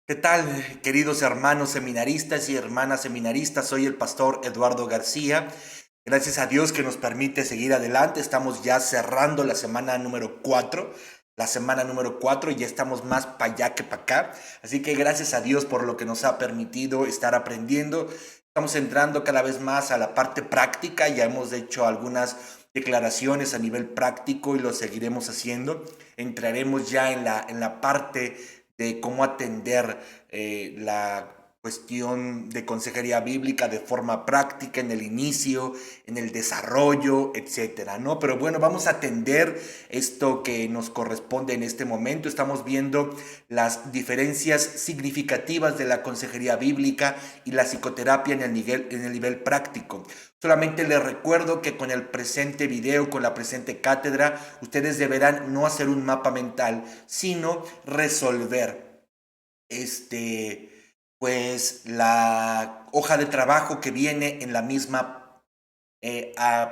¿Qué tal, queridos hermanos seminaristas y hermanas seminaristas? Soy el pastor Eduardo García. Gracias a Dios que nos permite seguir adelante. Estamos ya cerrando la semana número 4. Y ya estamos más para allá que para acá. Así que gracias a Dios por lo que nos ha permitido estar aprendiendo. Estamos entrando cada vez más a la parte práctica. Ya hemos hecho algunas declaraciones a nivel práctico y lo seguiremos haciendo. Entraremos ya en la parte de cómo atender la cuestión de consejería bíblica de forma práctica en el inicio, en el desarrollo, etcétera, ¿no? Pero bueno, vamos a atender esto que nos corresponde en este momento. Estamos viendo las diferencias significativas de la consejería bíblica y la psicoterapia en el nivel práctico. Solamente les recuerdo que con el presente video, con la presente cátedra, ustedes deberán no hacer un mapa mental, sino resolver pues la hoja de trabajo que viene en la misma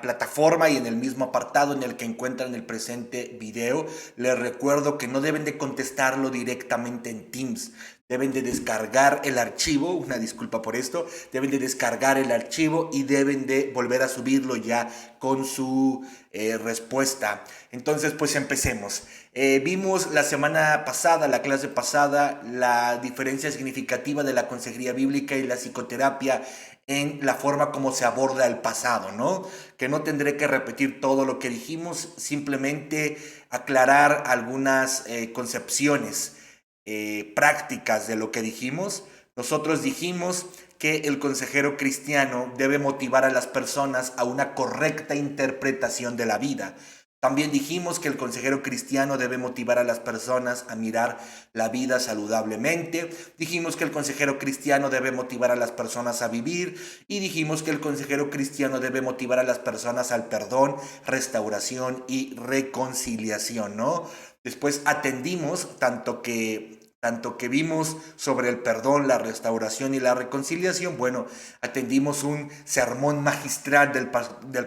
plataforma y en el mismo apartado en el que encuentran el presente video. Les recuerdo que no deben de contestarlo directamente en Teams. Deben de descargar el archivo, una disculpa por esto, deben de descargar el archivo y deben de volver a subirlo ya con su respuesta. Entonces, pues empecemos. Vimos la semana pasada, la clase pasada, la diferencia significativa de la consejería bíblica y la psicoterapia en la forma como se aborda el pasado, ¿no? Que no tendré que repetir todo lo que dijimos, simplemente aclarar algunas concepciones prácticas de lo que dijimos. Nosotros dijimos que el consejero cristiano debe motivar a las personas a una correcta interpretación de la vida. También dijimos que el consejero cristiano debe motivar a las personas a mirar la vida saludablemente. Dijimos que el consejero cristiano debe motivar a las personas a vivir. Y dijimos que el consejero cristiano debe motivar a las personas al perdón, restauración y reconciliación, ¿no? Después atendimos tanto que vimos sobre el perdón, la restauración y la reconciliación. Bueno, atendimos un sermón magistral del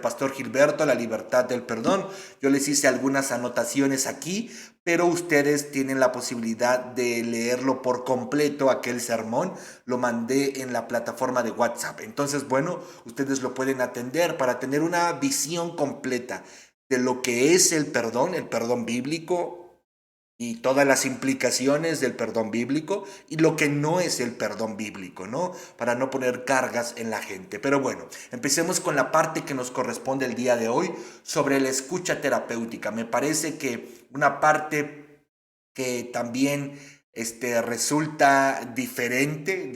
pastor Gilberto, La libertad del perdón. Yo les hice algunas anotaciones aquí, pero ustedes tienen la posibilidad de leerlo por completo, aquel sermón. Lo mandé en la plataforma de WhatsApp. Entonces, bueno, ustedes lo pueden atender para tener una visión completa de lo que es el perdón bíblico, y todas las implicaciones del perdón bíblico y lo que no es el perdón bíblico, ¿no? Para no poner cargas en la gente. Pero bueno, empecemos con la parte que nos corresponde el día de hoy sobre la escucha terapéutica. Me parece que una parte que también resulta diferente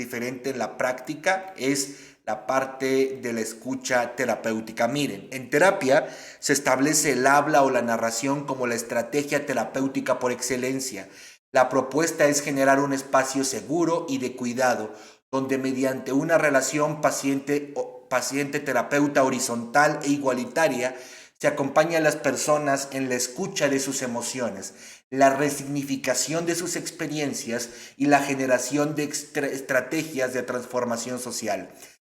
en la práctica es la parte de la escucha terapéutica. Miren, en terapia se establece el habla o la narración como la estrategia terapéutica por excelencia. La propuesta es generar un espacio seguro y de cuidado, donde mediante una relación paciente-terapeuta horizontal e igualitaria, se acompaña a las personas en la escucha de sus emociones, la resignificación de sus experiencias y la generación de estrategias de transformación social.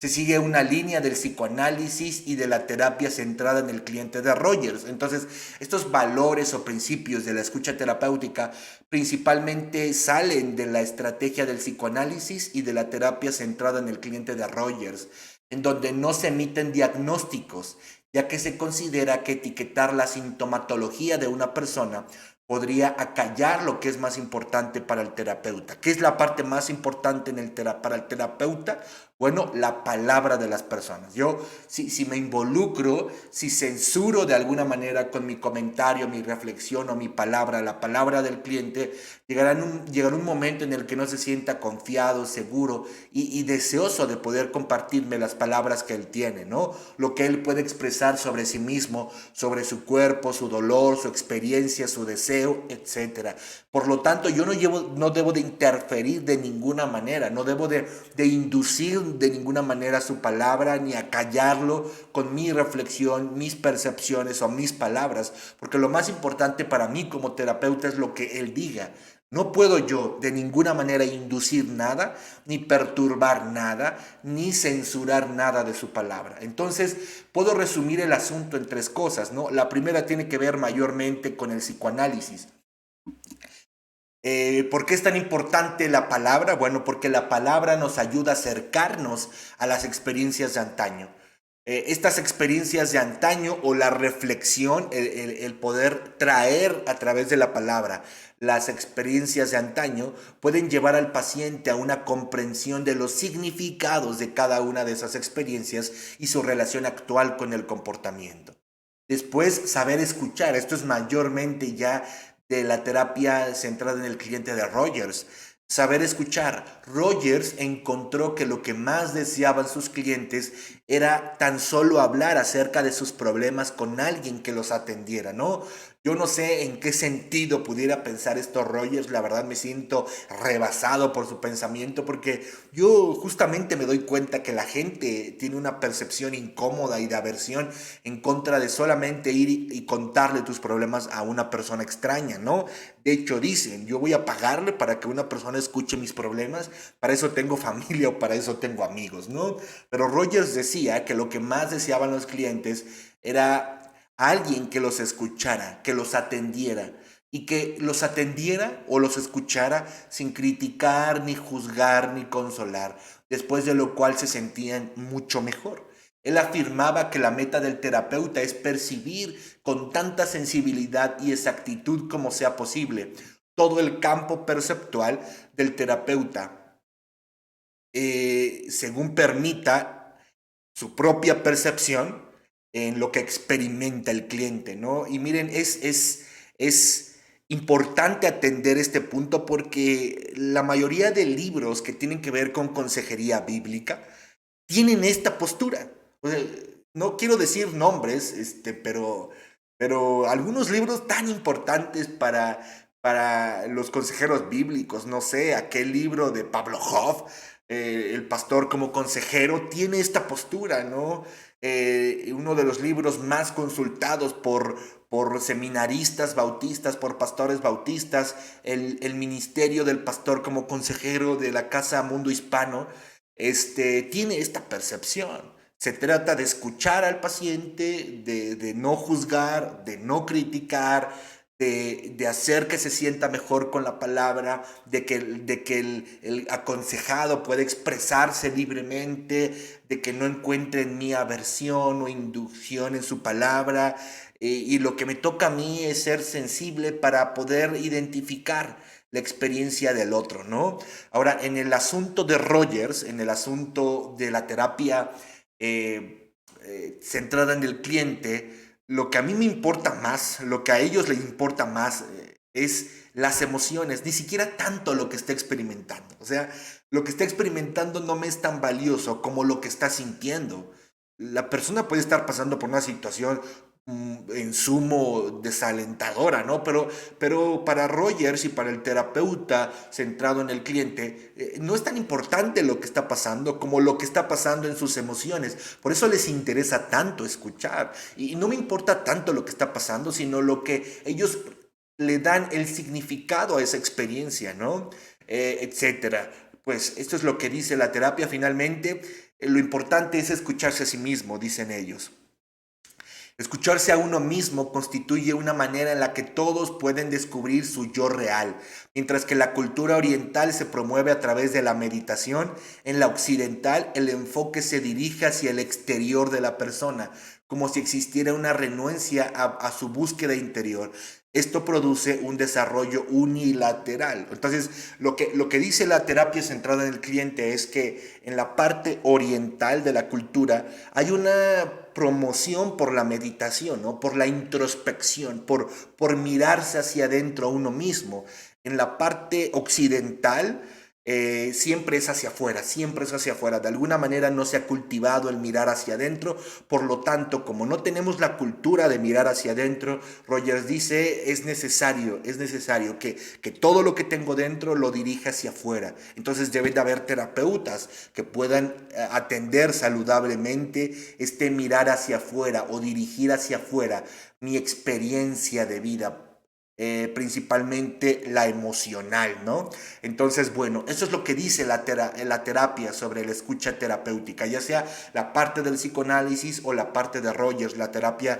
Se sigue una línea del psicoanálisis y de la terapia centrada en el cliente de Rogers. Entonces, estos valores o principios de la escucha terapéutica principalmente salen de la estrategia del psicoanálisis y de la terapia centrada en el cliente de Rogers, en donde no se emiten diagnósticos, ya que se considera que etiquetar la sintomatología de una persona podría acallar lo que es más importante para el terapeuta. ¿Qué es la parte más importante para el terapeuta? Bueno, la palabra de las personas. Yo, si me involucro, si censuro de alguna manera con mi comentario, mi reflexión o mi palabra, la palabra del cliente, llegará un momento en el que no se sienta confiado, seguro y deseoso de poder compartirme las palabras que él tiene, ¿no? Lo que él puede expresar sobre sí mismo, sobre su cuerpo, su dolor, su experiencia, su deseo, etcétera. Por lo tanto, yo no debo de interferir de ninguna manera, no debo de inducir de ninguna manera su palabra ni acallarlo con mi reflexión, mis percepciones o mis palabras, porque lo más importante para mí como terapeuta es lo que él diga. No puedo yo de ninguna manera inducir nada, ni perturbar nada, ni censurar nada de su palabra. Entonces, puedo resumir el asunto en tres cosas, ¿no? La primera tiene que ver mayormente con el psicoanálisis. ¿Por qué es tan importante la palabra? Bueno, porque la palabra nos ayuda a acercarnos a las experiencias de antaño. Estas experiencias de antaño o la reflexión, el poder traer a través de la palabra las experiencias de antaño, pueden llevar al paciente a una comprensión de los significados de cada una de esas experiencias y su relación actual con el comportamiento. Después, saber escuchar. Esto es mayormente ya de la terapia centrada en el cliente de Rogers. Saber escuchar. Rogers encontró que lo que más deseaban sus clientes era tan solo hablar acerca de sus problemas con alguien que los atendiera, ¿no? Yo no sé en qué sentido pudiera pensar esto Rogers, la verdad me siento rebasado por su pensamiento porque yo justamente me doy cuenta que la gente tiene una percepción incómoda y de aversión en contra de solamente ir y contarle tus problemas a una persona extraña, ¿no? De hecho dicen, yo voy a pagarle para que una persona escuche mis problemas, para eso tengo familia o para eso tengo amigos, ¿no? Pero Rogers decía que lo que más deseaban los clientes era alguien que los escuchara, que los atendiera y que los atendiera o los escuchara sin criticar, ni juzgar, ni consolar, después de lo cual se sentían mucho mejor. Él afirmaba que la meta del terapeuta es percibir con tanta sensibilidad y exactitud como sea posible todo el campo perceptual del terapeuta, según permita su propia percepción en lo que experimenta el cliente, ¿no? Y miren, es importante atender este punto porque la mayoría de libros que tienen que ver con consejería bíblica tienen esta postura. O sea, no quiero decir nombres, pero algunos libros tan importantes para los consejeros bíblicos, no sé, aquel libro de Pablo Hoff, El pastor como consejero, tiene esta postura, ¿no? Uno de los libros más consultados por seminaristas bautistas, por pastores bautistas, el ministerio del pastor como consejero de la Casa Mundo Hispano, tiene esta percepción. Se trata de escuchar al paciente, de no juzgar, de no criticar, de hacer que se sienta mejor con la palabra, de que el aconsejado puede expresarse libremente, de que no encuentre en mí aversión o inducción en su palabra. Y lo que me toca a mí es ser sensible para poder identificar la experiencia del otro, ¿no? Ahora, en el asunto de Rogers, en el asunto de la terapia centrada en el cliente, lo que a mí me importa más, lo que a ellos les importa más, es las emociones, ni siquiera tanto lo que está experimentando. O sea, lo que está experimentando no me es tan valioso como lo que está sintiendo. La persona puede estar pasando por una situación en sumo desalentadora, ¿no? Pero para Rogers y para el terapeuta centrado en el cliente, no es tan importante lo que está pasando como lo que está pasando en sus emociones. Por eso les interesa tanto escuchar. Y no me importa tanto lo que está pasando, sino lo que ellos le dan el significado a esa experiencia, ¿no? Etcétera. Pues esto es lo que dice la terapia finalmente. Lo importante es escucharse a sí mismo, dicen ellos. Escucharse a uno mismo constituye una manera en la que todos pueden descubrir su yo real, mientras que la cultura oriental se promueve a través de la meditación, en la occidental el enfoque se dirige hacia el exterior de la persona, como si existiera una renuencia a su búsqueda interior. Esto produce un desarrollo unilateral. Entonces, lo que dice la terapia centrada en el cliente es que en la parte oriental de la cultura hay una promoción por la meditación, ¿no? Por la introspección, por mirarse hacia adentro a uno mismo. En la parte occidental siempre es hacia afuera, siempre es hacia afuera. De alguna manera no se ha cultivado el mirar hacia adentro. Por lo tanto, como no tenemos la cultura de mirar hacia adentro, Rogers dice, es necesario que todo lo que tengo dentro lo dirija hacia afuera. Entonces debe de haber terapeutas que puedan atender saludablemente este mirar hacia afuera o dirigir hacia afuera mi experiencia de vida principalmente la emocional, ¿no? Entonces, bueno, eso es lo que dice la terapia sobre la escucha terapéutica, ya sea la parte del psicoanálisis o la parte de Rogers, la terapia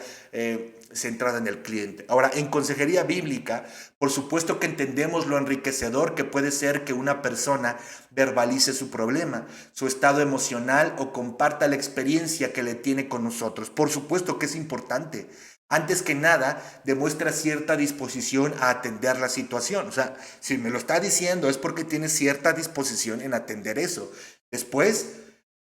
centrada en el cliente. Ahora, en consejería bíblica, por supuesto que entendemos lo enriquecedor que puede ser que una persona verbalice su problema, su estado emocional o comparta la experiencia que le tiene con nosotros. Por supuesto que es importante. Antes que nada, demuestra cierta disposición a atender la situación. O sea, si me lo está diciendo es porque tiene cierta disposición en atender eso. Después,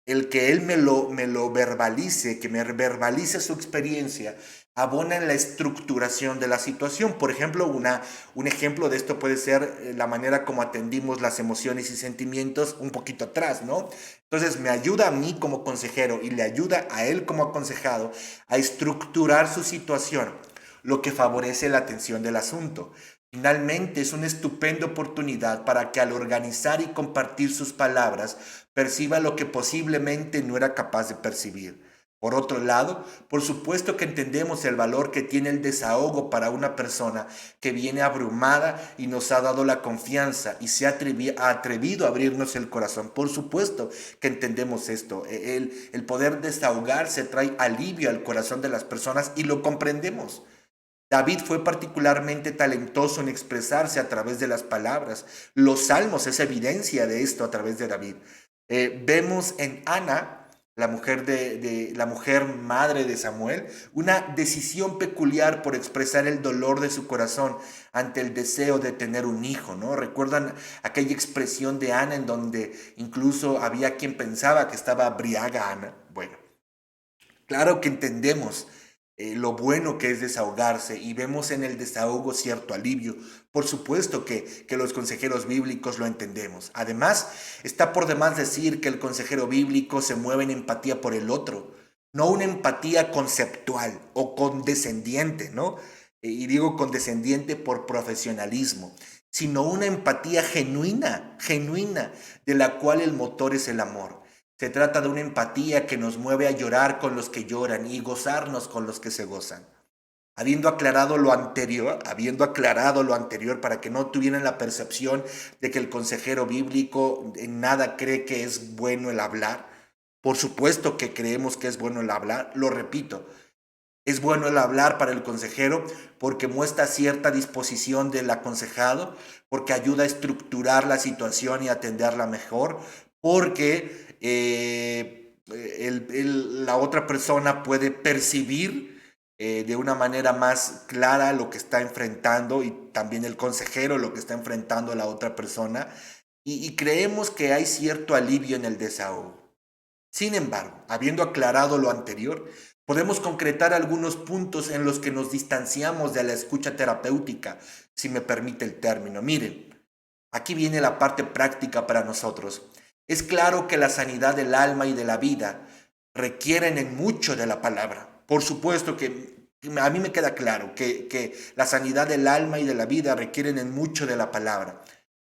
el que él me lo verbalice, que me verbalice su experiencia, abona en la estructuración de la situación. Por ejemplo, un ejemplo de esto puede ser la manera como atendimos las emociones y sentimientos un poquito atrás, ¿no? Entonces me ayuda a mí como consejero y le ayuda a él como aconsejado a estructurar su situación, lo que favorece la atención del asunto. Finalmente, es una estupenda oportunidad para que al organizar y compartir sus palabras perciba lo que posiblemente no era capaz de percibir. Por otro lado, por supuesto que entendemos el valor que tiene el desahogo para una persona que viene abrumada y nos ha dado la confianza y se ha atrevido a abrirnos el corazón. Por supuesto que entendemos esto. El poder desahogarse trae alivio al corazón de las personas y lo comprendemos. David fue particularmente talentoso en expresarse a través de las palabras. Los salmos es evidencia de esto a través de David. Vemos en Ana, la mujer madre de Samuel, una decisión peculiar por expresar el dolor de su corazón ante el deseo de tener un hijo, ¿no? ¿Recuerdan aquella expresión de Ana en donde incluso había quien pensaba que estaba briaga Ana? Bueno, claro que entendemos lo bueno que es desahogarse y vemos en el desahogo cierto alivio. Por supuesto que los consejeros bíblicos lo entendemos. Además, está por demás decir que el consejero bíblico se mueve en empatía por el otro, no una empatía conceptual o condescendiente, ¿no? Y digo condescendiente por profesionalismo, sino una empatía genuina, genuina, de la cual el motor es el amor. Se trata de una empatía que nos mueve a llorar con los que lloran y gozarnos con los que se gozan. Habiendo aclarado lo anterior para que no tuvieran la percepción de que el consejero bíblico en nada cree que es bueno el hablar, por supuesto que creemos que es bueno el hablar, lo repito, es bueno el hablar para el consejero porque muestra cierta disposición del aconsejado, porque ayuda a estructurar la situación y atenderla mejor, porque la otra persona puede percibir de una manera más clara lo que está enfrentando y también el consejero lo que está enfrentando a la otra persona. Y creemos que hay cierto alivio en el desahogo. Sin embargo, habiendo aclarado lo anterior, podemos concretar algunos puntos en los que nos distanciamos de la escucha terapéutica, si me permite el término. Miren, aquí viene la parte práctica para nosotros. Es claro que la sanidad del alma y de la vida requieren en mucho de la palabra. Por supuesto que a mí me queda claro que la sanidad del alma y de la vida requieren en mucho de la palabra.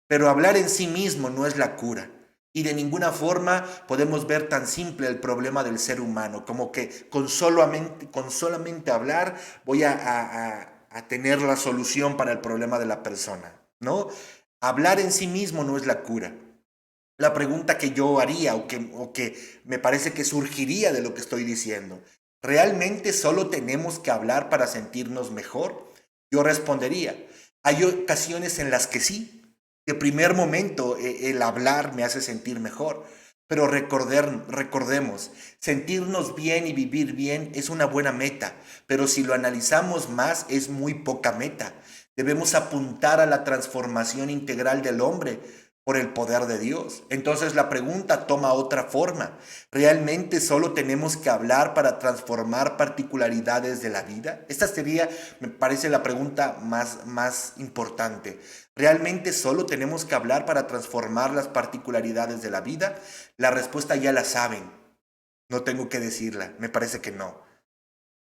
Pero hablar en sí mismo no es la cura. Y de ninguna forma podemos ver tan simple el problema del ser humano, como que con solamente hablar voy a tener la solución para el problema de la persona, ¿no? Hablar en sí mismo no es la cura. La pregunta que yo haría o que me parece que surgiría de lo que estoy diciendo, ¿realmente solo tenemos que hablar para sentirnos mejor? Yo respondería, hay ocasiones en las que sí. De primer momento el hablar me hace sentir mejor, pero recordemos, sentirnos bien y vivir bien es una buena meta, pero si lo analizamos más es muy poca meta. Debemos apuntar a la transformación integral del hombre por el poder de Dios. Entonces la pregunta toma otra forma. ¿Realmente solo tenemos que hablar para transformar particularidades de la vida? Esta sería, me parece, la pregunta más importante. ¿Realmente solo tenemos que hablar para transformar las particularidades de la vida? La respuesta ya la saben. No tengo que decirla. Me parece que no.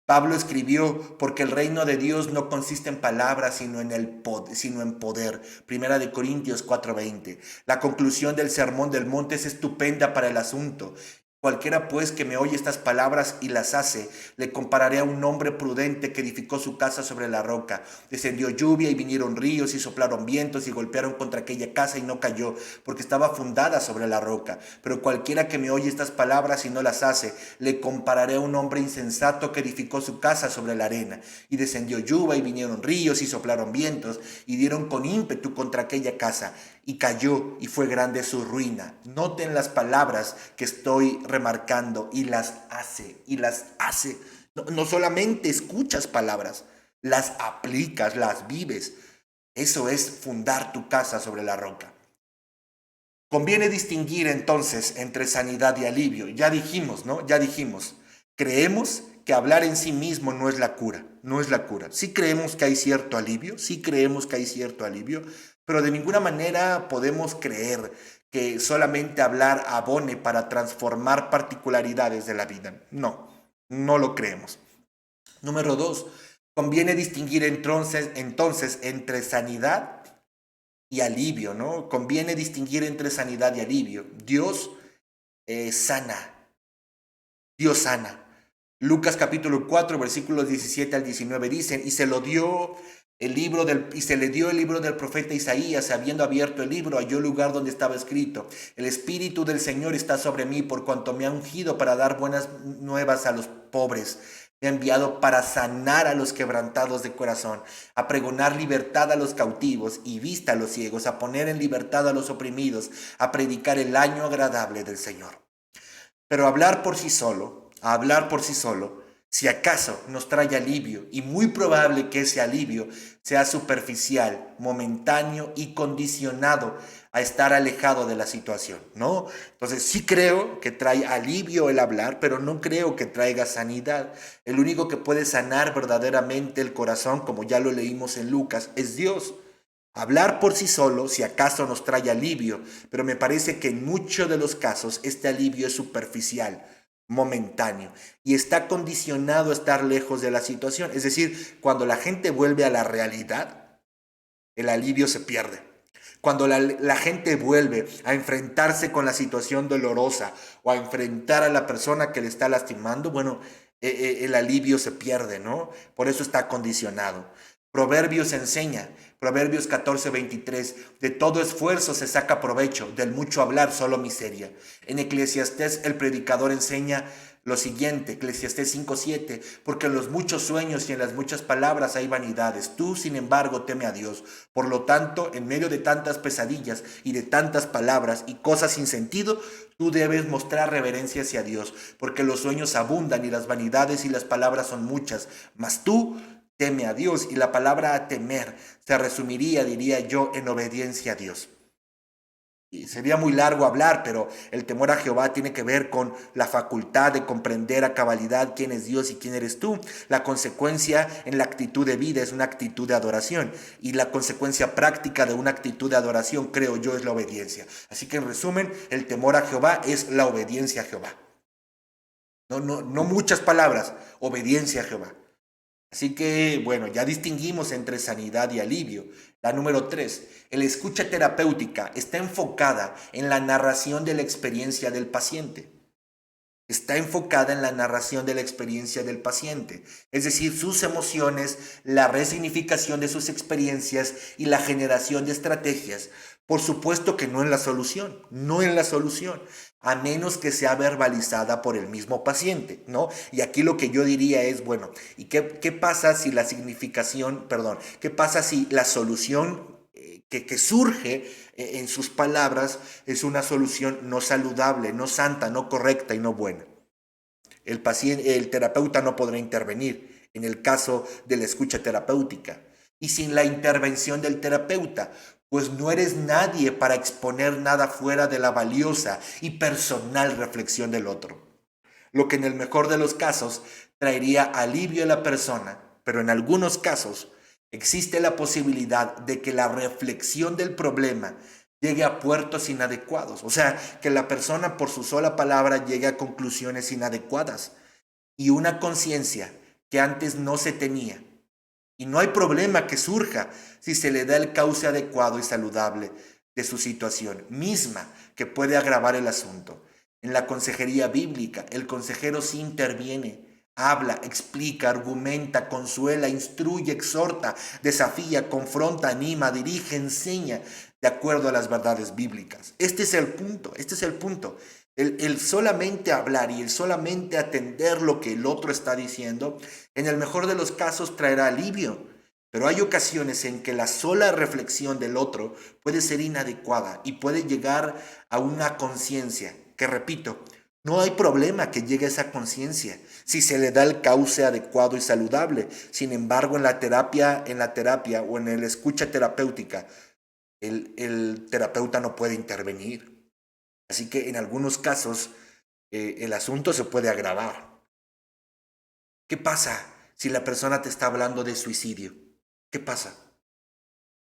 Pablo escribió, porque el reino de Dios no consiste en palabras, sino en poder. Primera de Corintios 4:20. La conclusión del Sermón del Monte es estupenda para el asunto. Cualquiera pues que me oye estas palabras y las hace, le compararé a un hombre prudente que edificó su casa sobre la roca. Descendió lluvia y vinieron ríos y soplaron vientos y golpearon contra aquella casa y no cayó, porque estaba fundada sobre la roca. Pero cualquiera que me oye estas palabras y no las hace, le compararé a un hombre insensato que edificó su casa sobre la arena. Y descendió lluvia y vinieron ríos y soplaron vientos y dieron con ímpetu contra aquella casa y cayó y fue grande su ruina. Noten las palabras que estoy remarcando, y las hace, y las hace. No solamente escuchas palabras, las aplicas, las vives. Eso es fundar tu casa sobre la roca. Conviene distinguir entonces entre sanidad y alivio. Ya dijimos, ¿no? Ya dijimos. Creemos que hablar en sí mismo no es la cura, no es la cura. Sí creemos que hay cierto alivio, sí creemos que hay cierto alivio, pero de ninguna manera podemos creer que solamente hablar abone para transformar particularidades de la vida. No, no lo creemos. Número dos, conviene distinguir entonces entre sanidad y alivio, ¿no? Conviene distinguir entre sanidad y alivio. Dios sana, Dios sana. Lucas capítulo 4, versículos 17 al 19 dicen, y se le dio el libro del profeta Isaías. Habiendo abierto el libro, halló el lugar donde estaba escrito: el Espíritu del Señor está sobre mí, por cuanto me ha ungido para dar buenas nuevas a los pobres. Me ha enviado para sanar a los quebrantados de corazón, a pregonar libertad a los cautivos y vista a los ciegos, a poner en libertad a los oprimidos, a predicar el año agradable del Señor. Pero hablar por sí solo, si acaso nos trae alivio, y muy probable que ese alivio sea superficial, momentáneo y condicionado a estar alejado de la situación, ¿no? Entonces sí creo que trae alivio el hablar, pero no creo que traiga sanidad. El único que puede sanar verdaderamente el corazón, como ya lo leímos en Lucas, es Dios. Hablar por sí solo, si acaso nos trae alivio, pero me parece que en muchos de los casos este alivio es superficial, momentáneo, y está condicionado a estar lejos de la situación. Es decir, cuando la gente vuelve a la realidad, el alivio se pierde. Cuando la gente vuelve a enfrentarse con la situación dolorosa o a enfrentar a la persona que le está lastimando, bueno, el alivio se pierde, ¿no? Por eso está condicionado. Proverbios enseña, Proverbios 14:23, de todo esfuerzo se saca provecho, del mucho hablar solo miseria. En Eclesiastés el predicador enseña lo siguiente, Eclesiastés 5:7, porque en los muchos sueños y en las muchas palabras hay vanidades. Tú, sin embargo, teme a Dios. Por lo tanto, en medio de tantas pesadillas y de tantas palabras y cosas sin sentido, tú debes mostrar reverencia hacia Dios, porque los sueños abundan y las vanidades y las palabras son muchas, mas tú teme a Dios. Y la palabra temer se resumiría, diría yo, en obediencia a Dios. Y sería muy largo hablar, pero el temor a Jehová tiene que ver con la facultad de comprender a cabalidad quién es Dios y quién eres tú. La consecuencia en la actitud de vida es una actitud de adoración, y la consecuencia práctica de una actitud de adoración, creo yo, es la obediencia. Así que en resumen, el temor a Jehová es la obediencia a Jehová. No muchas palabras, obediencia a Jehová. Así que, bueno, ya distinguimos entre sanidad y alivio. La número 3, el escucha terapéutica está enfocada en la narración de la experiencia del paciente. Está enfocada en la narración de la experiencia del paciente, es decir, sus emociones, la resignificación de sus experiencias y la generación de estrategias. Por supuesto que no en la solución, no en la solución, a menos que sea verbalizada por el mismo paciente, ¿no? Y aquí lo que yo diría es, bueno, ¿y qué pasa si la significación, perdón, qué pasa si la solución que surge en sus palabras es una solución no saludable, no santa, no correcta y no buena? El terapeuta no podrá intervenir en el caso de la escucha terapéutica. Y sin la intervención del terapeuta, pues no eres nadie para exponer nada fuera de la valiosa y personal reflexión del otro. Lo que en el mejor de los casos traería alivio a la persona, pero en algunos casos existe la posibilidad de que la reflexión del problema llegue a puertos inadecuados. O sea, que la persona por su sola palabra llegue a conclusiones inadecuadas y una conciencia que antes no se tenía. Y no hay problema que surja si se le da el cauce adecuado y saludable de su situación misma, que puede agravar el asunto. En la consejería bíblica, el consejero sí interviene, habla, explica, argumenta, consuela, instruye, exhorta, desafía, confronta, anima, dirige, enseña de acuerdo a las verdades bíblicas. Este es el punto, este es el punto. El solamente hablar y el solamente atender lo que el otro está diciendo, en el mejor de los casos traerá alivio. Pero hay ocasiones en que la sola reflexión del otro puede ser inadecuada y puede llegar a una conciencia que, repito, no hay problema que llegue a esa conciencia si se le da el cauce adecuado y saludable. Sin embargo, en la terapia o en el escucha terapéutica, el terapeuta no puede intervenir. Así que en algunos casos el asunto se puede agravar. ¿Qué pasa si la persona te está hablando de suicidio? ¿Qué pasa?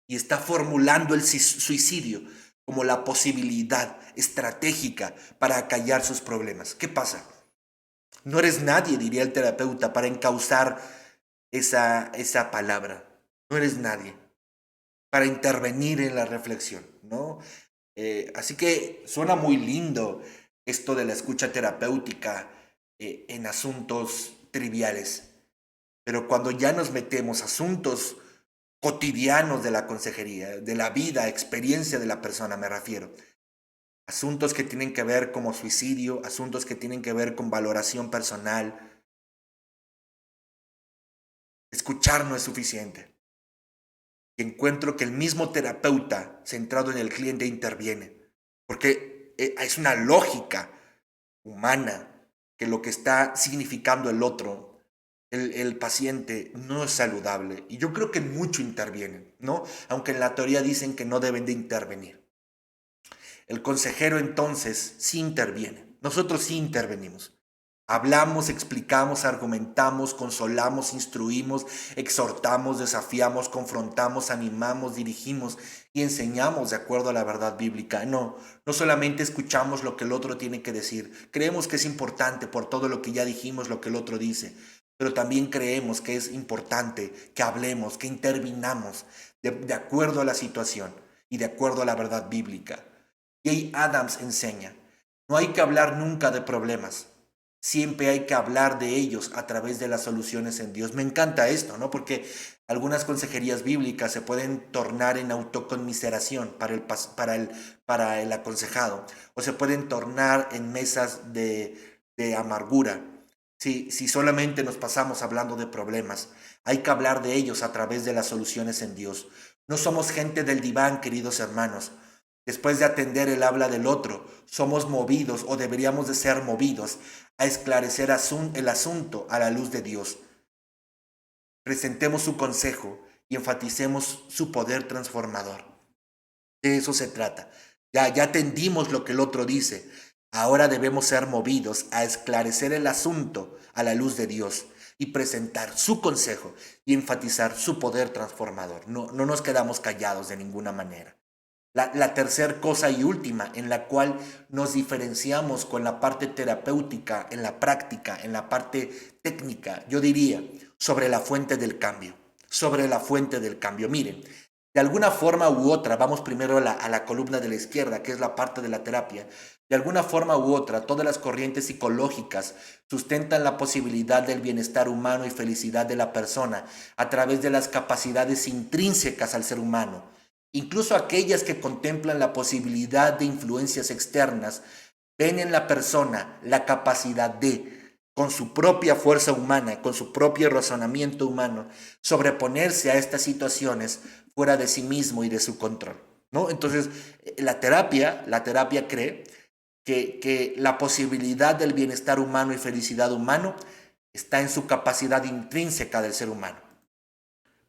Y está formulando el suicidio como la posibilidad estratégica para acallar sus problemas. ¿Qué pasa? No eres nadie, diría el terapeuta, para encauzar esa palabra. No eres nadie para intervenir en la reflexión, ¿no? Así que suena muy lindo esto de la escucha terapéutica en asuntos triviales, pero cuando ya nos metemos a asuntos cotidianos de la consejería, de la vida, experiencia de la persona, me refiero. Asuntos que tienen que ver como suicidio, asuntos que tienen que ver con valoración personal. Escuchar no es suficiente. Y encuentro que el mismo terapeuta centrado en el cliente interviene, porque es una lógica humana que lo que está significando el otro, el paciente, no es saludable. Y yo creo que mucho intervienen, ¿no? Aunque en la teoría dicen que no deben de intervenir. El consejero entonces sí interviene. Nosotros sí intervenimos. Hablamos, explicamos, argumentamos, consolamos, instruimos, exhortamos, desafiamos, confrontamos, animamos, dirigimos y enseñamos de acuerdo a la verdad bíblica. No solamente escuchamos lo que el otro tiene que decir. Creemos que es importante por todo lo que ya dijimos, lo que el otro dice. Pero también creemos que es importante que hablemos, que intervinamos de acuerdo a la situación y de acuerdo a la verdad bíblica. Jay Adams enseña, no hay que hablar nunca de problemas, siempre hay que hablar de ellos a través de las soluciones en Dios. Me encanta esto, ¿no? Porque algunas consejerías bíblicas se pueden tornar en autoconmiseración para el aconsejado, o se pueden tornar en mesas de amargura. Si solamente nos pasamos hablando de problemas, hay que hablar de ellos a través de las soluciones en Dios. No somos gente del diván, queridos hermanos. Después de atender el habla del otro, somos movidos o deberíamos de ser movidos a esclarecer el asunto a la luz de Dios. Presentemos su consejo y enfaticemos su poder transformador. De eso se trata. Ya atendimos lo que el otro dice. Ahora debemos ser movidos a esclarecer el asunto a la luz de Dios y presentar su consejo y enfatizar su poder transformador. No nos quedamos callados de ninguna manera. La tercera cosa y última en la cual nos diferenciamos con la parte terapéutica, en la práctica, en la parte técnica, yo diría, sobre la fuente del cambio. Sobre la fuente del cambio. Miren, de alguna forma u otra, vamos primero a la columna de la izquierda, que es la parte de la terapia. De alguna forma u otra, todas las corrientes psicológicas sustentan la posibilidad del bienestar humano y felicidad de la persona a través de las capacidades intrínsecas al ser humano. Incluso aquellas que contemplan la posibilidad de influencias externas ven en la persona la capacidad de, con su propia fuerza humana, con su propio razonamiento humano, sobreponerse a estas situaciones fuera de sí mismo y de su control, ¿no? Entonces, la terapia cree que la posibilidad del bienestar humano y felicidad humano está en su capacidad intrínseca del ser humano.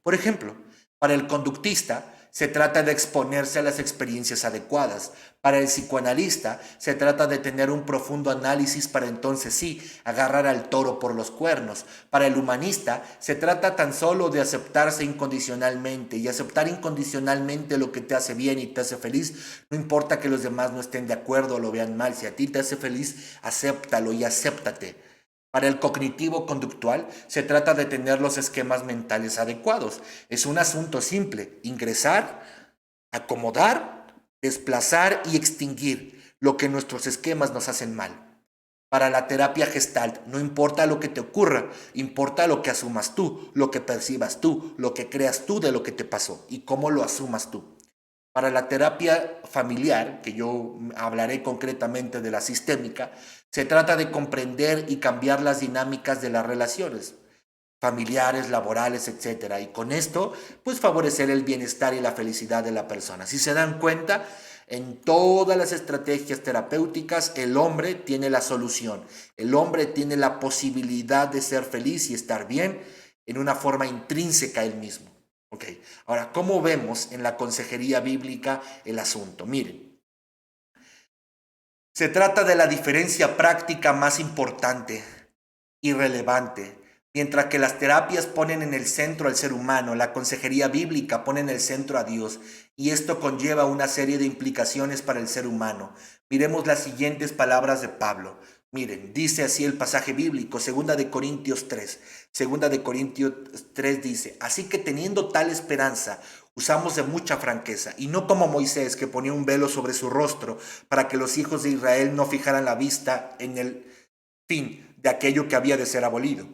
Por ejemplo, para el conductista, se trata de exponerse a las experiencias adecuadas. Para el psicoanalista, se trata de tener un profundo análisis para entonces sí, agarrar al toro por los cuernos. Para el humanista, se trata tan solo de aceptarse incondicionalmente y aceptar incondicionalmente lo que te hace bien y te hace feliz. No importa que los demás no estén de acuerdo o lo vean mal. Si a ti te hace feliz, acéptalo y acéptate. Para el cognitivo conductual se trata de tener los esquemas mentales adecuados. Es un asunto simple: ingresar, acomodar, desplazar y extinguir. lo que nuestros esquemas nos hacen mal. Para la terapia Gestalt no importa lo que te ocurra, importa lo que asumas tú, lo que percibas tú, lo que creas tú de lo que te pasó y cómo lo asumas tú. Para la terapia familiar, que yo hablaré concretamente de la sistémica, se trata de comprender y cambiar las dinámicas de las relaciones familiares, laborales, etcétera. Y con esto, pues favorecer el bienestar y la felicidad de la persona. Si se dan cuenta, en todas las estrategias terapéuticas, el hombre tiene la solución. El hombre tiene la posibilidad de ser feliz y estar bien en una forma intrínseca él mismo. Ok, ahora, ¿cómo vemos en la consejería bíblica el asunto? Miren, se trata de la diferencia práctica más importante irrelevante. Mientras que las terapias ponen en el centro al ser humano, la consejería bíblica pone en el centro a Dios, y esto conlleva una serie de implicaciones para el ser humano. Miremos las siguientes palabras de Pablo. Miren, dice así el pasaje bíblico, segunda de Corintios 3. Segunda de Corintios 3 dice, así que teniendo tal esperanza, usamos de mucha franqueza, y no como Moisés, que ponía un velo sobre su rostro para que los hijos de Israel no fijaran la vista en el fin de aquello que había de ser abolido.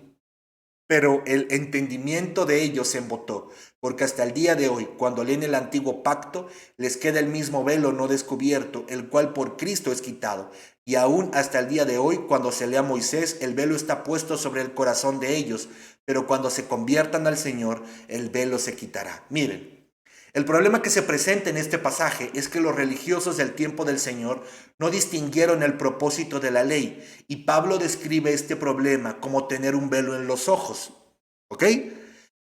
Pero el entendimiento de ellos se embotó, porque hasta el día de hoy, cuando leen el antiguo pacto, les queda el mismo velo no descubierto, el cual por Cristo es quitado. Y aún hasta el día de hoy, cuando se lea Moisés, el velo está puesto sobre el corazón de ellos, pero cuando se conviertan al Señor, el velo se quitará. Miren, el problema que se presenta en este pasaje es que los religiosos del tiempo del Señor no distinguieron el propósito de la ley, y Pablo describe este problema como tener un velo en los ojos, ¿ok?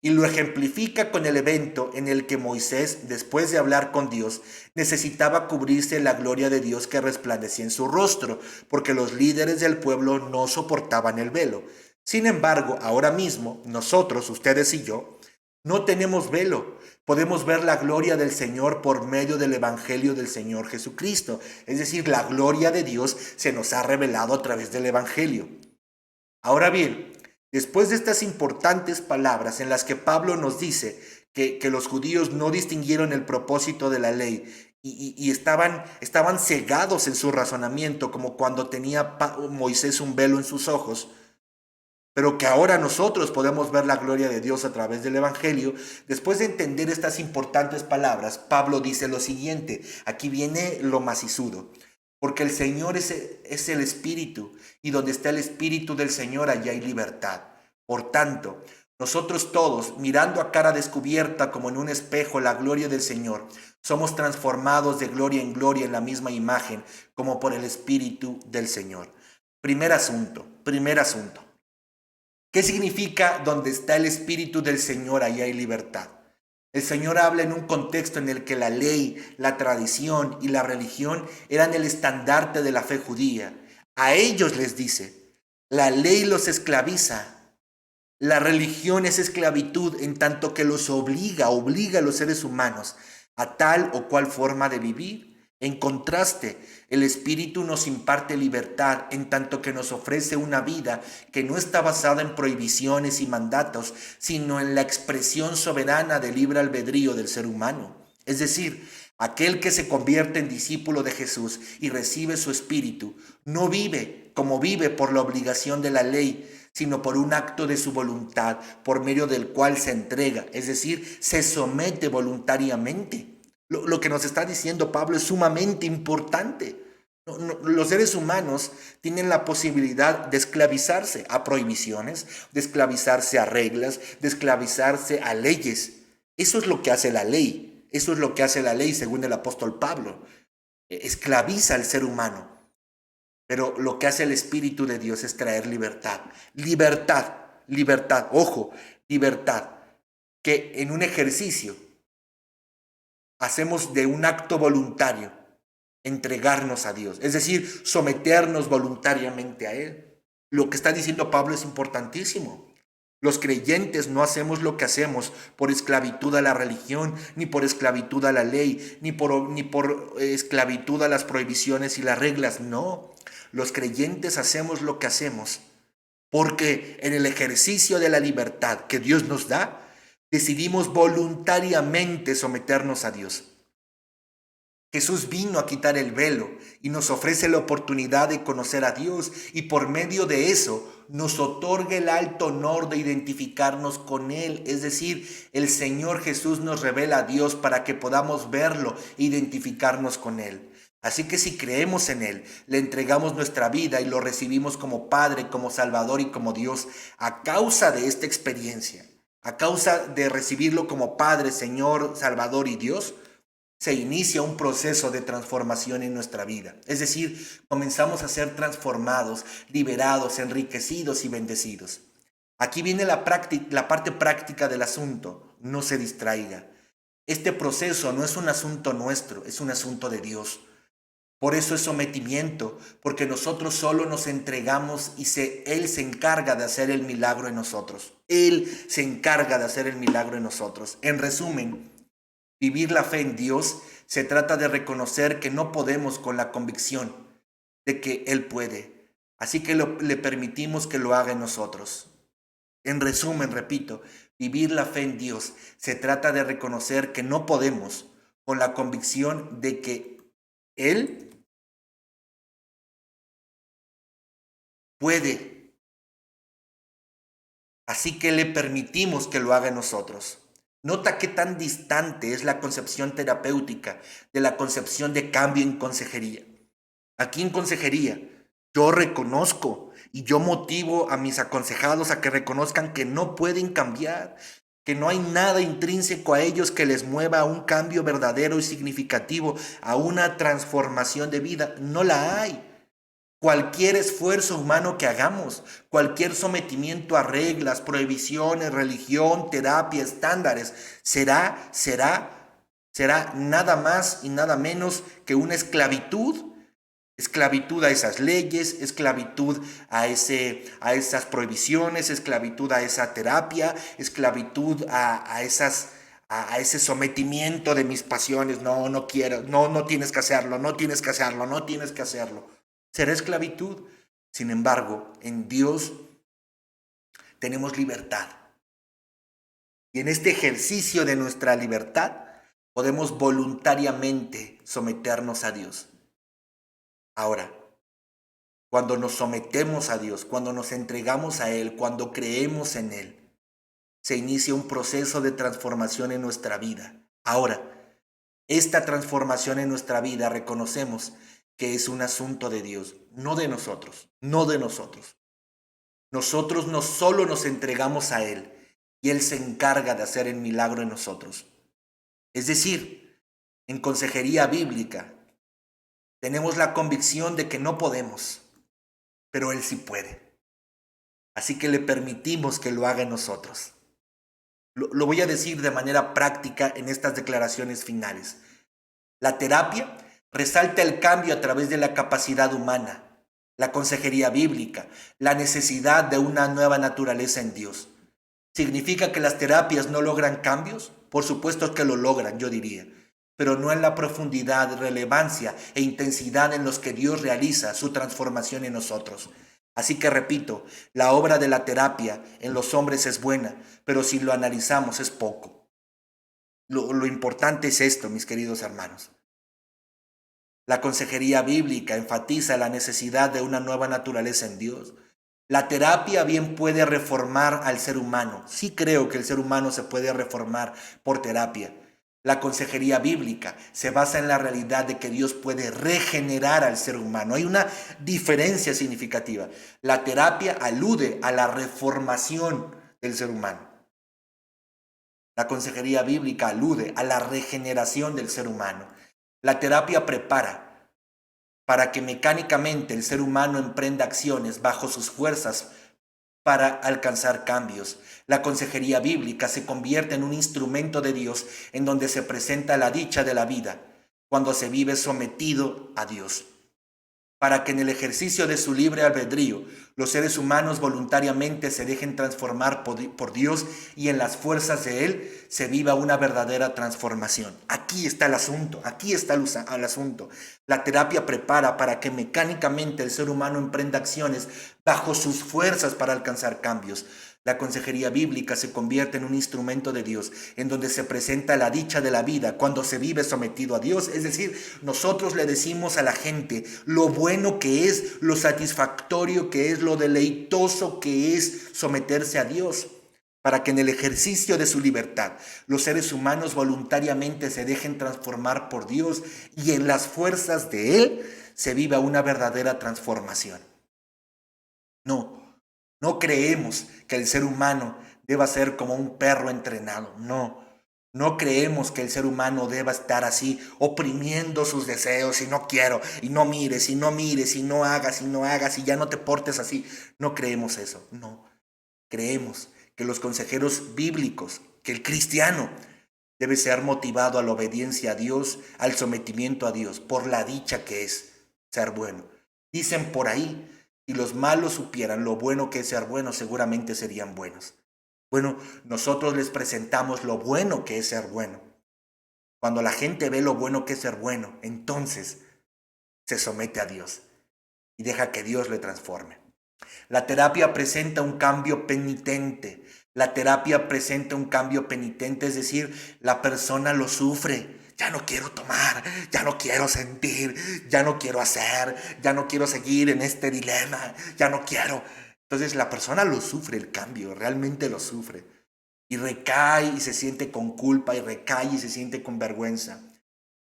Y lo ejemplifica con el evento en el que Moisés, después de hablar con Dios, necesitaba cubrirse la gloria de Dios que resplandecía en su rostro, porque los líderes del pueblo no soportaban el velo. Sin embargo, ahora mismo, nosotros, ustedes y yo, no tenemos velo. Podemos ver la gloria del Señor por medio del Evangelio del Señor Jesucristo. Es decir, la gloria de Dios se nos ha revelado a través del Evangelio. Ahora bien, después de estas importantes palabras en las que Pablo nos dice que los judíos no distinguieron el propósito de la ley y estaban cegados en su razonamiento, como cuando tenía Moisés un velo en sus ojos, pero que ahora nosotros podemos ver la gloria de Dios a través del Evangelio. Después de entender estas importantes palabras, Pablo dice lo siguiente, aquí viene lo macizudo, porque el Señor es el Espíritu, y donde está el Espíritu del Señor, allá hay libertad. Por tanto, nosotros todos, mirando a cara descubierta como en un espejo la gloria del Señor, somos transformados de gloria en gloria en la misma imagen, como por el Espíritu del Señor. Primer asunto, primer asunto. ¿Qué significa donde está el Espíritu del Señor, allá hay libertad? El Señor habla en un contexto en el que la ley, la tradición y la religión eran el estandarte de la fe judía. A ellos les dice, la ley los esclaviza. La religión es esclavitud en tanto que los obliga a los seres humanos a tal o cual forma de vivir. En contraste, el Espíritu nos imparte libertad en tanto que nos ofrece una vida que no está basada en prohibiciones y mandatos, sino en la expresión soberana del libre albedrío del ser humano. Es decir, aquel que se convierte en discípulo de Jesús y recibe su Espíritu, no vive como vive por la obligación de la ley, sino por un acto de su voluntad, por medio del cual se entrega, es decir, se somete voluntariamente. Lo que nos está diciendo Pablo es sumamente importante. Los seres humanos tienen la posibilidad de esclavizarse a prohibiciones, de esclavizarse a reglas, de esclavizarse a leyes. Eso es lo que hace la ley. Eso es lo que hace la ley, según el apóstol Pablo. Esclaviza al ser humano. Pero lo que hace el Espíritu de Dios es traer libertad. Libertad, libertad, ojo, libertad. Que en un ejercicio hacemos de un acto voluntario entregarnos a Dios, es decir, someternos voluntariamente a Él. Lo que está diciendo Pablo es importantísimo. Los creyentes no hacemos lo que hacemos por esclavitud a la religión, ni por esclavitud a la ley, ni por esclavitud a las prohibiciones y las reglas. No, los creyentes hacemos lo que hacemos porque en el ejercicio de la libertad que Dios nos da, decidimos voluntariamente someternos a Dios. Jesús vino a quitar el velo y nos ofrece la oportunidad de conocer a Dios y por medio de eso nos otorga el alto honor de identificarnos con Él. Es decir, el Señor Jesús nos revela a Dios para que podamos verlo e identificarnos con Él. Así que si creemos en Él, le entregamos nuestra vida y lo recibimos como Padre, como Salvador y como Dios, a causa de esta experiencia, a causa de recibirlo como Padre, Señor, Salvador y Dios, se inicia un proceso de transformación en nuestra vida. Es decir, comenzamos a ser transformados, liberados, enriquecidos y bendecidos. Aquí viene la parte práctica del asunto. No se distraiga. Este proceso no es un asunto nuestro, es un asunto de Dios. Por eso es sometimiento, porque nosotros solo nos entregamos y Él se encarga de hacer el milagro en nosotros. Él se encarga de hacer el milagro en nosotros. En resumen, vivir la fe en Dios se trata de reconocer que no podemos con la convicción de que Él puede. Así que le permitimos que lo haga en nosotros. En resumen, repito, vivir la fe en Dios se trata de reconocer que no podemos con la convicción de que Él puede. Así que le permitimos que lo haga en nosotros. Nota qué tan distante es la concepción terapéutica de la concepción de cambio en consejería. Aquí en consejería, yo reconozco y yo motivo a mis aconsejados a que reconozcan que no pueden cambiar, que no hay nada intrínseco a ellos que les mueva a un cambio verdadero y significativo, a una transformación de vida. No la hay. Cualquier esfuerzo humano que hagamos, cualquier sometimiento a reglas, prohibiciones, religión, terapia, estándares, será nada más y nada menos que una esclavitud. Esclavitud a esas leyes, esclavitud a esas prohibiciones, esclavitud a esa terapia, esclavitud a ese sometimiento de mis pasiones. No, no quiero, no tienes que hacerlo, no tienes que hacerlo, no tienes que hacerlo. Será esclavitud. Sin embargo, en Dios tenemos libertad. Y en este ejercicio de nuestra libertad podemos voluntariamente someternos a Dios. Ahora, cuando nos sometemos a Dios, cuando nos entregamos a Él, cuando creemos en Él, se inicia un proceso de transformación en nuestra vida. Ahora, esta transformación en nuestra vida reconocemos que es un asunto de Dios, no de nosotros, no de nosotros. Nosotros no solo nos entregamos a Él y Él se encarga de hacer el milagro en nosotros. Es decir, en consejería bíblica tenemos la convicción de que no podemos, pero Él sí puede. Así que le permitimos que lo haga en nosotros. Lo voy a decir de manera práctica en estas declaraciones finales. La terapia resalta el cambio a través de la capacidad humana, la consejería bíblica, la necesidad de una nueva naturaleza en Dios. ¿Significa que las terapias no logran cambios? Por supuesto que lo logran, yo diría, pero no en la profundidad, relevancia e intensidad en los que Dios realiza su transformación en nosotros. Así que repito, la obra de la terapia en los hombres es buena, pero si lo analizamos es poco. Lo importante es esto, mis queridos hermanos. La consejería bíblica enfatiza la necesidad de una nueva naturaleza en Dios. La terapia bien puede reformar al ser humano. Sí creo que el ser humano se puede reformar por terapia. La consejería bíblica se basa en la realidad de que Dios puede regenerar al ser humano. Hay una diferencia significativa. La terapia alude a la reformación del ser humano. La consejería bíblica alude a la regeneración del ser humano. La terapia prepara para que mecánicamente el ser humano emprenda acciones bajo sus fuerzas para alcanzar cambios. La consejería bíblica se convierte en un instrumento de Dios en donde se presenta la dicha de la vida cuando se vive sometido a Dios, para que en el ejercicio de su libre albedrío los seres humanos voluntariamente se dejen transformar por Dios y en las fuerzas de Él se viva una verdadera transformación. Aquí está el asunto, aquí está el asunto. La terapia prepara para que mecánicamente el ser humano emprenda acciones bajo sus fuerzas para alcanzar cambios. La consejería bíblica se convierte en un instrumento de Dios, en donde se presenta la dicha de la vida cuando se vive sometido a Dios. Es decir, nosotros le decimos a la gente lo bueno que es, lo satisfactorio que es, lo deleitoso que es someterse a Dios, para que en el ejercicio de su libertad los seres humanos voluntariamente se dejen transformar por Dios y en las fuerzas de Él se viva una verdadera transformación. No creemos que el ser humano deba ser como un perro entrenado. No creemos que el ser humano deba estar así oprimiendo sus deseos y no quiero, y no mires, y no mires, y no hagas, y ya no te portes así. No creemos eso, no. Creemos que los consejeros bíblicos, que el cristiano debe ser motivado a la obediencia a Dios, al sometimiento a Dios, por la dicha que es ser bueno. Dicen por ahí, si los malos supieran lo bueno que es ser bueno, seguramente serían buenos. Bueno, nosotros les presentamos lo bueno que es ser bueno. Cuando la gente ve lo bueno que es ser bueno, entonces se somete a Dios y deja que Dios le transforme. La terapia presenta un cambio penitente. La terapia presenta un cambio penitente, es decir, la persona lo sufre. Ya no quiero tomar, ya no quiero sentir, ya no quiero hacer, ya no quiero seguir en este dilema, ya no quiero. Entonces la persona lo sufre el cambio, realmente lo sufre. Y recae y se siente con culpa y recae y se siente con vergüenza.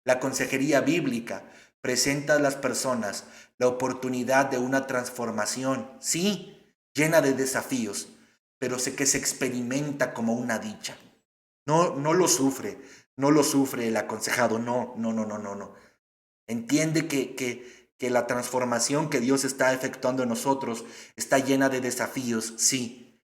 La consejería bíblica presenta a las personas la oportunidad de una transformación, sí, llena de desafíos, pero sé que se experimenta como una dicha. No lo sufre el aconsejado, no. Entiende que la transformación que Dios está efectuando en nosotros está llena de desafíos, sí,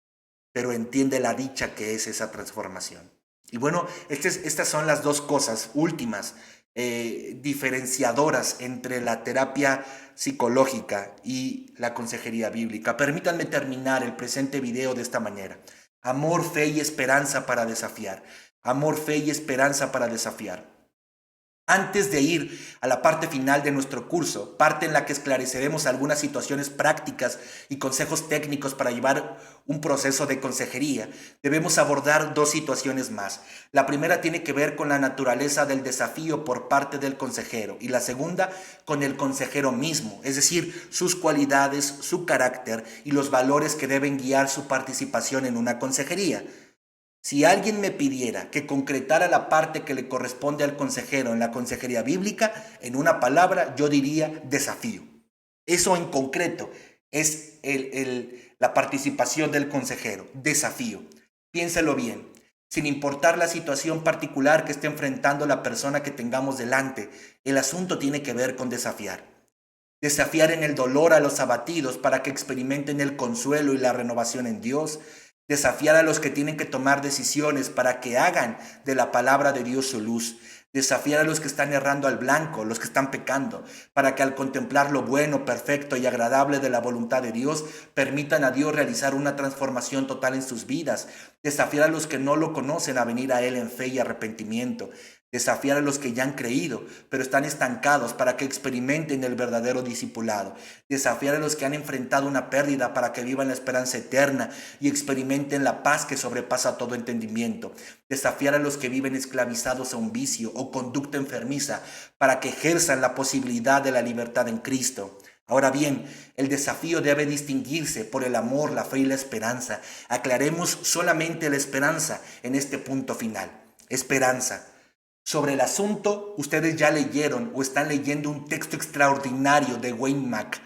pero entiende la dicha que es esa transformación. Y bueno, estas son las dos cosas últimas diferenciadoras entre la terapia psicológica y la consejería bíblica. Permítanme terminar el presente video de esta manera. Amor, fe y esperanza para desafiar. Amor, fe y esperanza para desafiar. Antes de ir a la parte final de nuestro curso, parte en la que esclareceremos algunas situaciones prácticas y consejos técnicos para llevar un proceso de consejería, debemos abordar dos situaciones más. La primera tiene que ver con la naturaleza del desafío por parte del consejero y la segunda con el consejero mismo, es decir, sus cualidades, su carácter y los valores que deben guiar su participación en una consejería. Si alguien me pidiera que concretara la parte que le corresponde al consejero en la consejería bíblica, en una palabra yo diría desafío. Eso en concreto es la participación del consejero, desafío. Piénselo bien, sin importar la situación particular que esté enfrentando la persona que tengamos delante, el asunto tiene que ver con desafiar. Desafiar en el dolor a los abatidos para que experimenten el consuelo y la renovación en Dios. Desafiar a los que tienen que tomar decisiones para que hagan de la palabra de Dios su luz. Desafiar a los que están errando al blanco, los que están pecando, para que al contemplar lo bueno, perfecto y agradable de la voluntad de Dios, permitan a Dios realizar una transformación total en sus vidas. Desafiar a los que no lo conocen a venir a Él en fe y arrepentimiento. Desafiar a los que ya han creído, pero están estancados para que experimenten el verdadero discipulado. Desafiar a los que han enfrentado una pérdida para que vivan la esperanza eterna y experimenten la paz que sobrepasa todo entendimiento. Desafiar a los que viven esclavizados a un vicio o conducta enfermiza para que ejerzan la posibilidad de la libertad en Cristo. Ahora bien, el desafío debe distinguirse por el amor, la fe y la esperanza. Aclaremos solamente la esperanza en este punto final. Esperanza. Sobre el asunto, ustedes ya leyeron o están leyendo un texto extraordinario de Wayne Mack.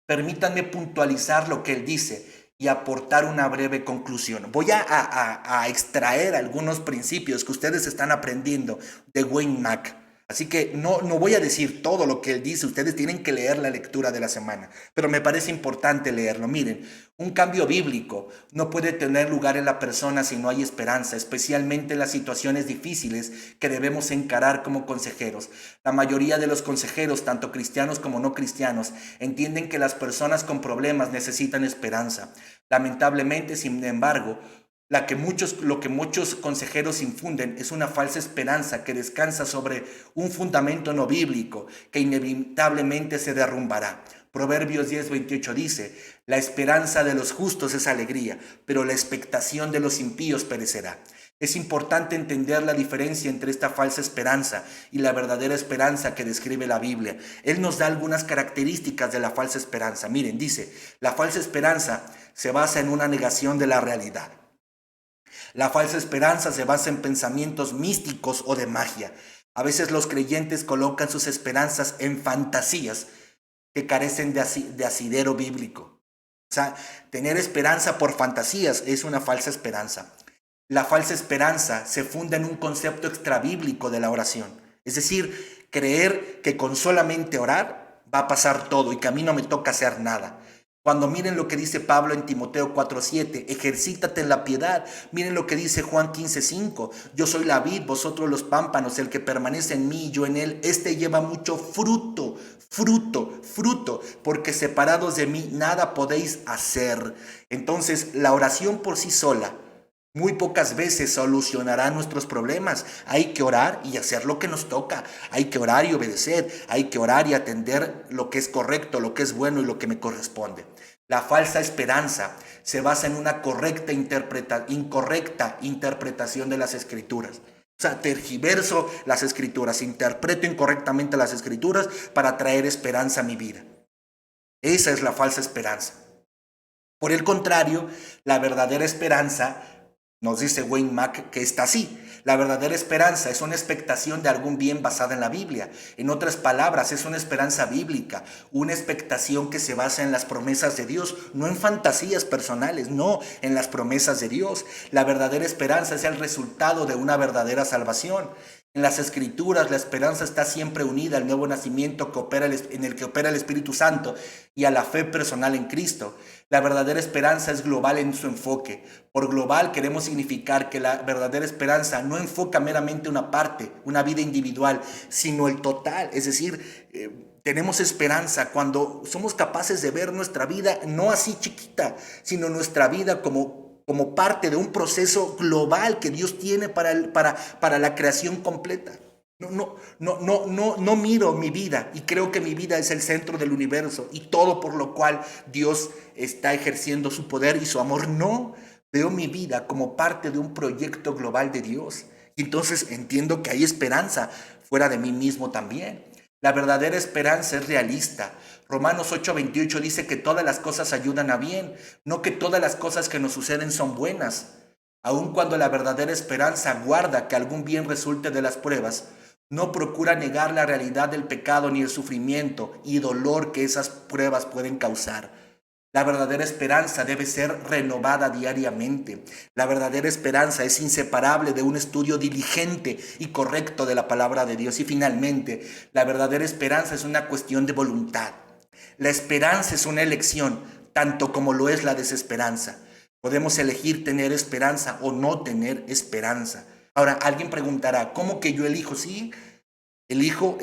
Permítanme puntualizar lo que él dice y aportar una breve conclusión. Voy a extraer algunos principios que ustedes están aprendiendo de Wayne Mack. Así que no voy a decir todo lo que él dice, ustedes tienen que leer la lectura de la semana, pero me parece importante leerlo. Miren, un cambio bíblico no puede tener lugar en la persona si no hay esperanza, especialmente en las situaciones difíciles que debemos encarar como consejeros. La mayoría de los consejeros, tanto cristianos como no cristianos, entienden que las personas con problemas necesitan esperanza. Lamentablemente, sin embargo, lo que muchos consejeros infunden es una falsa esperanza que descansa sobre un fundamento no bíblico que inevitablemente se derrumbará. Proverbios 10:28 dice: la esperanza de los justos es alegría, pero la expectación de los impíos perecerá. Es importante entender la diferencia entre esta falsa esperanza y la verdadera esperanza que describe la Biblia. Él nos da algunas características de la falsa esperanza. Miren, dice, la falsa esperanza se basa en una negación de la realidad. La falsa esperanza se basa en pensamientos místicos o de magia. A veces los creyentes colocan sus esperanzas en fantasías que carecen de asidero bíblico. O sea, tener esperanza por fantasías es una falsa esperanza. La falsa esperanza se funda en un concepto extrabíblico de la oración. Es decir, creer que con solamente orar va a pasar todo y que a mí no me toca hacer nada. Cuando miren lo que dice Pablo en Timoteo 4:7, ejercítate en la piedad. Miren lo que dice Juan 15:5, yo soy la vid, vosotros los pámpanos, el que permanece en mí y yo en él, este lleva mucho fruto, porque separados de mí nada podéis hacer. Entonces, la oración por sí sola muy pocas veces solucionará nuestros problemas. Hay que orar y hacer lo que nos toca. Hay que orar y obedecer. Hay que orar y atender lo que es correcto, lo que es bueno y lo que me corresponde. La falsa esperanza se basa en una incorrecta interpretación de las Escrituras. O sea, tergiverso las Escrituras, interpreto incorrectamente las Escrituras para traer esperanza a mi vida. Esa es la falsa esperanza. Por el contrario, la verdadera esperanza, nos dice Wayne Mack, que está así. La verdadera esperanza es una expectación de algún bien basada en la Biblia. En otras palabras, es una esperanza bíblica, una expectación que se basa en las promesas de Dios, no en fantasías personales, no, en las promesas de Dios. La verdadera esperanza es el resultado de una verdadera salvación. En las Escrituras, la esperanza está siempre unida al nuevo nacimiento en el que opera el Espíritu Santo y a la fe personal en Cristo. La verdadera esperanza es global en su enfoque. Por global queremos significar que la verdadera esperanza no enfoca meramente una parte, una vida individual, sino el total. Es decir, tenemos esperanza cuando somos capaces de ver nuestra vida no así chiquita, sino nuestra vida como parte de un proceso global que Dios tiene para la creación completa. No miro mi vida y creo que mi vida es el centro del universo y todo por lo cual Dios está ejerciendo su poder y su amor. No, veo mi vida como parte de un proyecto global de Dios. Y entonces entiendo que hay esperanza fuera de mí mismo también. La verdadera esperanza es realista. Romanos 8:28 dice que todas las cosas ayudan a bien, no que todas las cosas que nos suceden son buenas. Aun cuando la verdadera esperanza guarda que algún bien resulte de las pruebas, no procura negar la realidad del pecado ni el sufrimiento y dolor que esas pruebas pueden causar. La verdadera esperanza debe ser renovada diariamente. La verdadera esperanza es inseparable de un estudio diligente y correcto de la palabra de Dios. Y finalmente, la verdadera esperanza es una cuestión de voluntad. La esperanza es una elección, tanto como lo es la desesperanza. Podemos elegir tener esperanza o no tener esperanza. Ahora, alguien preguntará, ¿cómo que yo elijo? Sí, elijo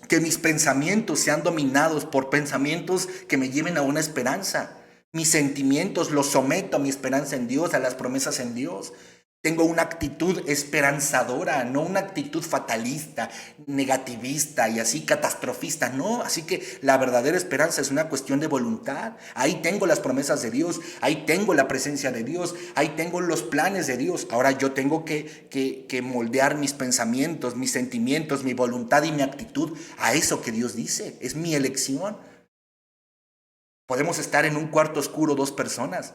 que mis pensamientos sean dominados por pensamientos que me lleven a una esperanza. Mis sentimientos los someto a mi esperanza en Dios, a las promesas en Dios. Tengo una actitud esperanzadora, no una actitud fatalista, negativista y así catastrofista, no. Así que la verdadera esperanza es una cuestión de voluntad. Ahí tengo las promesas de Dios, ahí tengo la presencia de Dios, ahí tengo los planes de Dios. Ahora yo tengo que moldear mis pensamientos, mis sentimientos, mi voluntad y mi actitud a eso que Dios dice. Es mi elección. Podemos estar en un cuarto oscuro dos personas,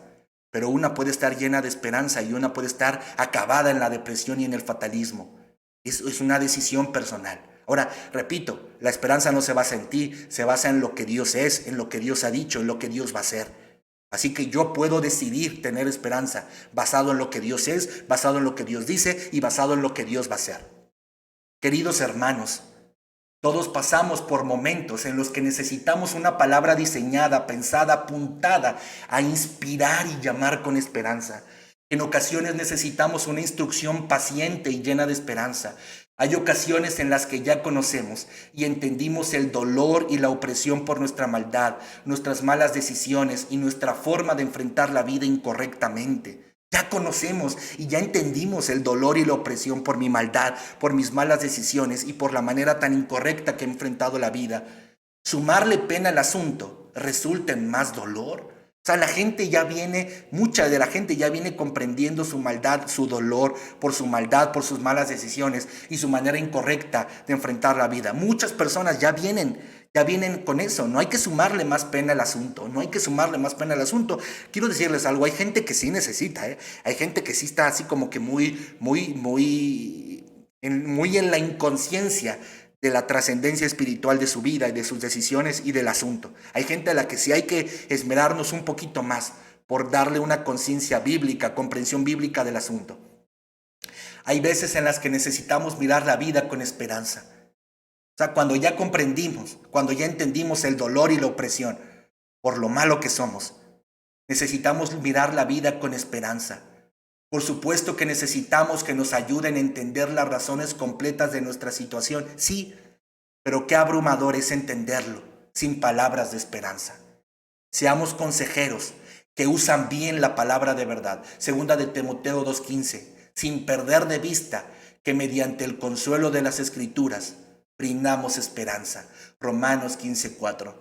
pero una puede estar llena de esperanza y una puede estar acabada en la depresión y en el fatalismo. Es una decisión personal. Ahora, repito, la esperanza no se basa en ti, se basa en lo que Dios es, en lo que Dios ha dicho, en lo que Dios va a hacer. Así que yo puedo decidir tener esperanza basado en lo que Dios es, basado en lo que Dios dice y basado en lo que Dios va a hacer. Queridos hermanos, todos pasamos por momentos en los que necesitamos una palabra diseñada, pensada, apuntada a inspirar y llamar con esperanza. En ocasiones necesitamos una instrucción paciente y llena de esperanza. Hay ocasiones en las que ya conocemos y entendimos el dolor y la opresión por nuestra maldad, nuestras malas decisiones y nuestra forma de enfrentar la vida incorrectamente. Ya conocemos y ya entendimos el dolor y la opresión por mi maldad, por mis malas decisiones y por la manera tan incorrecta que he enfrentado la vida. Sumarle pena al asunto resulta en más dolor. O sea, mucha de la gente ya viene comprendiendo su maldad, su dolor por su maldad, por sus malas decisiones y su manera incorrecta de enfrentar la vida. Muchas personas ya vienen con eso. No hay que sumarle más pena al asunto, no hay que sumarle más pena al asunto. Quiero decirles algo, hay gente que sí necesita, ¿eh? Hay gente que sí está así como que muy en la inconsciencia de la trascendencia espiritual de su vida y de sus decisiones y del asunto. Hay gente a la que sí hay que esmerarnos un poquito más por darle una conciencia bíblica, comprensión bíblica del asunto. Hay veces en las que necesitamos mirar la vida con esperanza. O sea, cuando ya comprendimos, cuando ya entendimos el dolor y la opresión por lo malo que somos, necesitamos mirar la vida con esperanza. Por supuesto que necesitamos que nos ayuden a entender las razones completas de nuestra situación, sí, pero qué abrumador es entenderlo sin palabras de esperanza. Seamos consejeros que usan bien la palabra de verdad. Segunda de Timoteo 2:15, sin perder de vista que mediante el consuelo de las Escrituras brindamos esperanza. Romanos 15:4.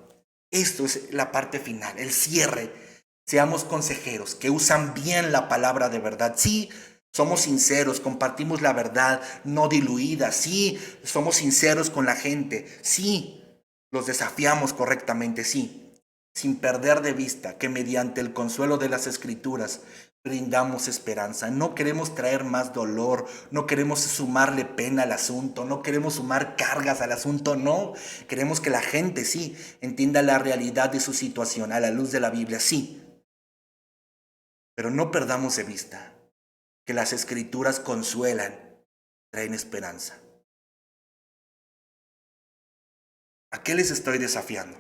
Esto es la parte final, el cierre. Seamos consejeros que usan bien la palabra de verdad. Sí, somos sinceros, compartimos la verdad no diluida. Sí, somos sinceros con la gente. Sí, los desafiamos correctamente. Sí, sin perder de vista que mediante el consuelo de las Escrituras brindamos esperanza. No queremos traer más dolor, no queremos sumarle pena al asunto, no queremos sumar cargas al asunto, no. Queremos que la gente sí entienda la realidad de su situación a la luz de la Biblia, sí. Pero no perdamos de vista que las Escrituras consuelan, traen esperanza. ¿A qué les estoy desafiando?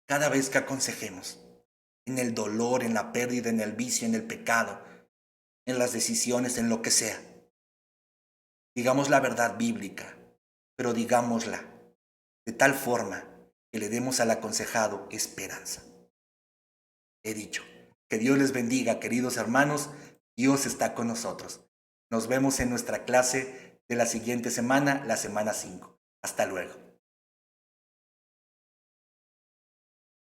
Cada vez que aconsejemos, en el dolor, en la pérdida, en el vicio, en el pecado, en las decisiones, en lo que sea, digamos la verdad bíblica, pero digámosla de tal forma que le demos al aconsejado esperanza. He dicho, que Dios les bendiga, queridos hermanos, Dios está con nosotros. Nos vemos en nuestra clase de la siguiente semana, la semana 5. Hasta luego.